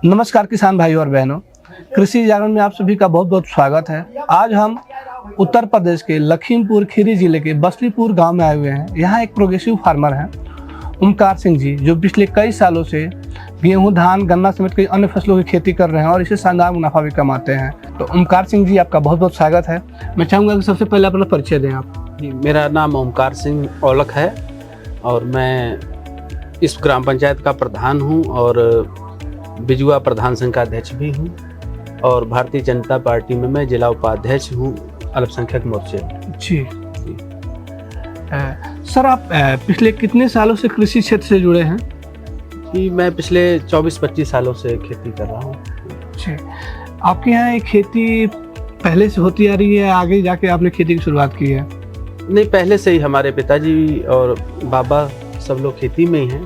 नमस्कार किसान भाइयों और बहनों, कृषि जागरण में आप सभी का बहुत बहुत स्वागत है। आज हम उत्तर प्रदेश के लखीमपुर खीरी जिले के बसलीपुर गांव में आए हुए हैं। यहाँ एक प्रोग्रेसिव फार्मर हैं ओमकार सिंह जी, जो पिछले कई सालों से गेहूं, धान, गन्ना समेत कई अन्य फसलों की खेती कर रहे हैं और इसे शानदार मुनाफा भी कमाते हैं। तो ओमकार सिंह जी, आपका बहुत बहुत स्वागत है। मैं चाहूँगा कि सबसे पहले अपना परिचय दें आप। जी, मेरा नाम ओमकार सिंह औलख है और मैं इस ग्राम पंचायत का प्रधान हूँ और बिजुआ प्रधान संघ का अध्यक्ष भी हूँ और भारतीय जनता पार्टी में मैं जिला उपाध्यक्ष हूँ अल्पसंख्यक मोर्चे। जी सर, आप पिछले कितने सालों से कृषि क्षेत्र से जुड़े हैं? जी, मैं पिछले 24-25 सालों से खेती कर रहा हूँ। जी, आपके यहाँ ये खेती पहले से होती आ रही है, आगे जाके आपने खेती की शुरुआत की है? नहीं, पहले से ही हमारे पिताजी और बाबा सब लोग खेती में ही हैं।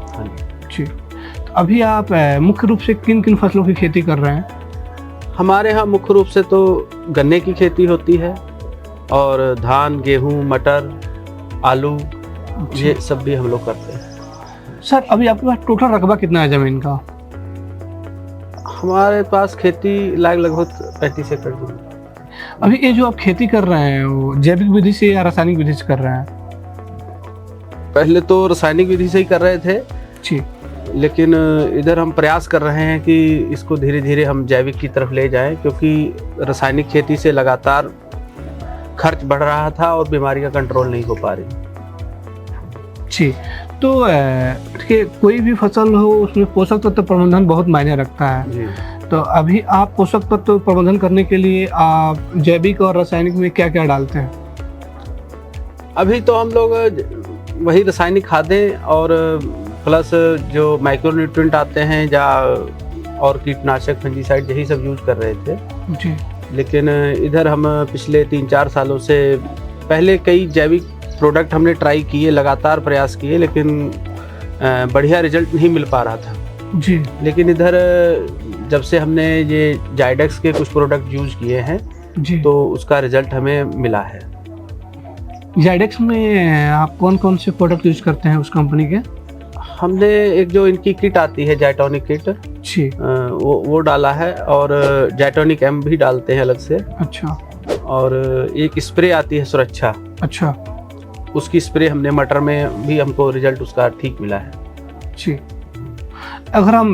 हाँ जी, तो अभी आप मुख्य रूप से किन किन फसलों की खेती कर रहे हैं? हमारे यहाँ मुख्य रूप से तो गन्ने की खेती होती है और धान, गेहूँ, मटर, आलू, ये सब भी हम लोग करते हैं। सर, अभी आपके पास टोटल रकबा कितना है जमीन का? हमारे पास खेती लगभग 35 एकड़ जमीन। अभी ये जो आप खेती कर रहे हैं वो जैविक विधि से या रासायनिक विधि से कर रहे हैं? पहले तो रासायनिक विधि से ही कर रहे थे जी, लेकिन इधर हम प्रयास कर रहे हैं कि इसको धीरे धीरे हम जैविक की तरफ ले जाएं, क्योंकि रासायनिक खेती से लगातार खर्च बढ़ रहा था और बीमारी का कंट्रोल नहीं हो पा रही। जी, तो देखिए, कोई भी फसल हो उसमें पोषक तत्व प्रबंधन बहुत मायने रखता है जी। तो अभी आप पोषक तत्व प्रबंधन करने के लिए आप जैविक और रासायनिक में क्या क्या डालते हैं? अभी तो हम लोग वही रासायनिक खादें और प्लस जो माइक्रोन्यूट्रिएंट आते हैं या और कीटनाशक, फंजीसाइड, यही सब यूज कर रहे थे। जी, लेकिन इधर हम पिछले 3-4 सालों से पहले कई जैविक प्रोडक्ट हमने ट्राई किए, लगातार प्रयास किए, लेकिन बढ़िया रिजल्ट नहीं मिल पा रहा था। जी, लेकिन इधर जब से हमने ये जाइडेक्स के कुछ प्रोडक्ट यूज किए हैं जी, तो उसका रिजल्ट हमें मिला है। जाइडेक्स में आप कौन कौन से प्रोडक्ट यूज करते हैं उस कंपनी के? हमने एक जो इनकी किट आती है जाइटोनिक किट, जी, वो डाला है और जाइटोनिक एम भी डालते हैं अलग से। अच्छा और एक स्प्रे आती है सुरक्षा, अच्छा, उसकी स्प्रे हमने मटर में भी, हमको रिजल्ट उसका ठीक मिला है। जी। अगर हम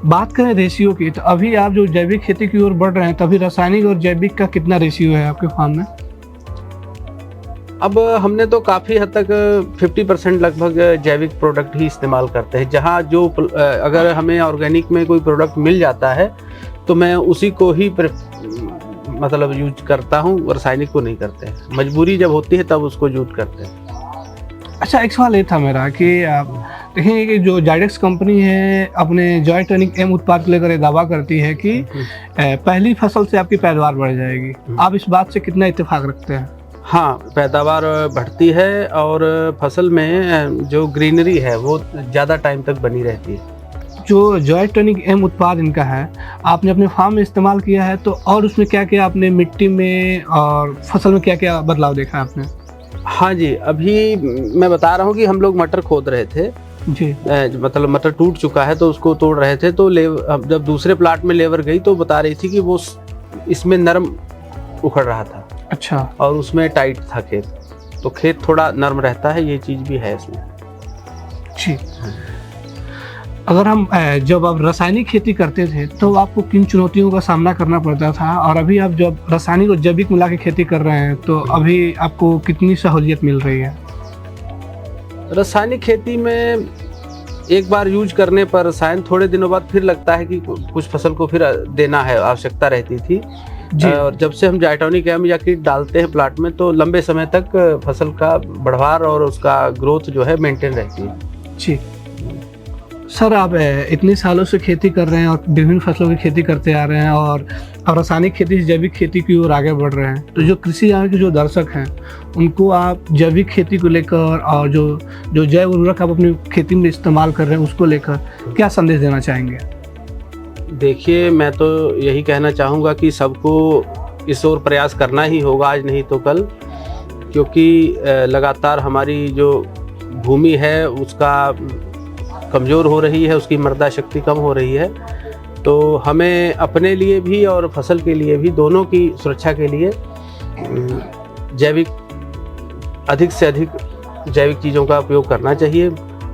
बात करें रेशियो की, तो अभी आप जो जैविक खेती की ओर बढ़ रहे हैं, तभी रासायनिक और जैविक का कितना रेशियो है आपके फार्म में? अब हमने तो काफ़ी हद तक 50% लगभग जैविक प्रोडक्ट ही इस्तेमाल करते हैं। जहाँ जो अगर हमें ऑर्गेनिक में कोई प्रोडक्ट मिल जाता है तो मैं उसी को ही मतलब यूज करता हूँ, रासायनिक को नहीं करते हैं। मजबूरी जब होती है तब उसको यूज करते हैं। अच्छा, एक सवाल ये था मेरा कि आप देखेंगे कि जो जाइडेक्स कंपनी है अपने जाइटोनिक एम उत्पाद को लेकर ये दावा करती है कि पहली फसल से आपकी पैदावार बढ़ जाएगी। आप इस बात से कितना इत्तेफाक रखते हैं? हाँ, पैदावार बढ़ती है और फसल में जो ग्रीनरी है वो ज़्यादा टाइम तक बनी रहती है। जो जाइटोनिक एम उत्पाद इनका है, आपने अपने फार्म में इस्तेमाल किया है, तो और उसमें क्या क्या आपने मिट्टी में और फसल में क्या क्या बदलाव देखा है आपने? हाँ जी, अभी मैं बता रहा हूँ कि हम लोग मटर खोद रहे थे जी, मतलब मटर टूट चुका है तो उसको तोड़ रहे थे, तो जब दूसरे प्लाट में लेबर गई तो बता रही थी कि वो इसमें नरम उखड़ रहा था। अच्छा, और उसमें टाइट था खेत, तो खेत थोड़ा नरम रहता है, ये चीज़ भी है इसमें। जी। अगर हम जब आप रासायनिक खेती करते थे तो आपको किन चुनौतियों का सामना करना पड़ता था, और अभी आप जब रासायनिक और जैविक मिला के खेती कर रहे हैं तो अभी आपको कितनी सहूलियत मिल रही है? रासायनिक खेती में एक बार यूज करने पर रसायन थोड़े दिनों बाद फिर लगता है कि कुछ फसल को फिर देना है, आवश्यकता रहती थी जी। और जब से हम जाइटोनिक एम या किट डालते हैं प्लाट में तो लंबे समय तक फसल का बढ़वार और उसका ग्रोथ जो है मेंटेन रहती है। जी सर, आप इतने सालों से खेती कर रहे हैं और विभिन्न फसलों की खेती करते आ रहे हैं और रासायनिक खेती से जैविक खेती की ओर आगे बढ़ रहे हैं, तो जो कृषि यहाँ के जो दर्शक हैं उनको आप जैविक खेती को लेकर और जो जैव उर्वरक आप अपनी खेती में इस्तेमाल कर रहे हैं उसको लेकर क्या संदेश देना चाहेंगे? देखिए, मैं तो यही कहना चाहूँगा कि सबको इस ओर प्रयास करना ही होगा, आज नहीं तो कल, क्योंकि लगातार हमारी जो भूमि है उसका कमज़ोर हो रही है, उसकी मर्दा शक्ति कम हो रही है। तो हमें अपने लिए भी और फसल के लिए भी, दोनों की सुरक्षा के लिए जैविक, अधिक से अधिक जैविक चीज़ों का उपयोग करना चाहिए।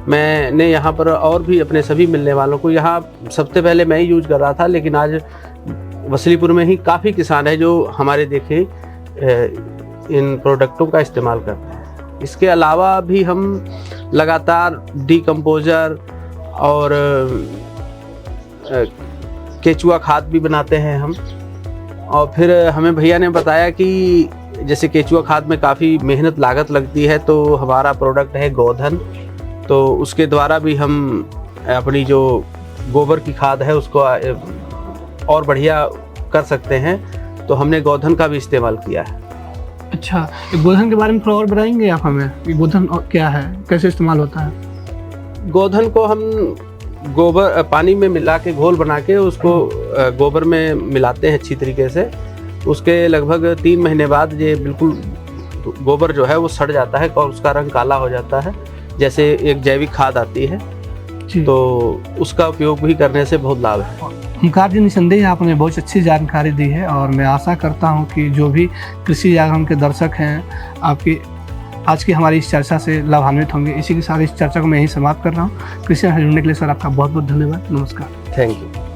मैंने यहाँ पर और भी अपने सभी मिलने वालों को, यहाँ सबसे पहले मैं ही यूज कर रहा था, लेकिन आज वसलीपुर में ही काफ़ी किसान है जो हमारे देखे इन प्रोडक्टों का इस्तेमाल करते हैं। इसके अलावा भी हम लगातार डीकम्पोज़र और केचुआ खाद भी बनाते हैं हम। और फिर हमें भैया ने बताया कि जैसे केचुआ खाद में काफ़ी मेहनत लागत लगती है, तो हमारा प्रोडक्ट है गोधन, तो उसके द्वारा भी हम अपनी जो गोबर की खाद है उसको और बढ़िया कर सकते हैं। तो हमने गोधन का भी इस्तेमाल किया है। अच्छा, ये गोधन के बारे में थोड़ा और बताएंगे आप हमें कि गोधन क्या है, कैसे इस्तेमाल होता है? गोधन को हम गोबर पानी में मिला के घोल बना के उसको गोबर में मिलाते हैं अच्छी तरीके से। उसके लगभग 3 महीने बाद ये बिल्कुल गोबर जो है वो सड़ जाता है और उसका रंग काला हो जाता है, जैसे एक जैविक खाद आती है। तो उसका उपयोग भी करने से बहुत लाभ है। ओमकार जी, निसंदेह आपने बहुत अच्छी जानकारी दी है और मैं आशा करता हूं कि जो भी कृषि जागरण के दर्शक हैं, आपकी आज की हमारी इस चर्चा से लाभान्वित होंगे। इसी के साथ इस चर्चा को मैं यहीं समाप्त कर रहा हूँ। कृषि से जुड़ने के लिए सर आपका बहुत बहुत धन्यवाद। नमस्कार। Thank you.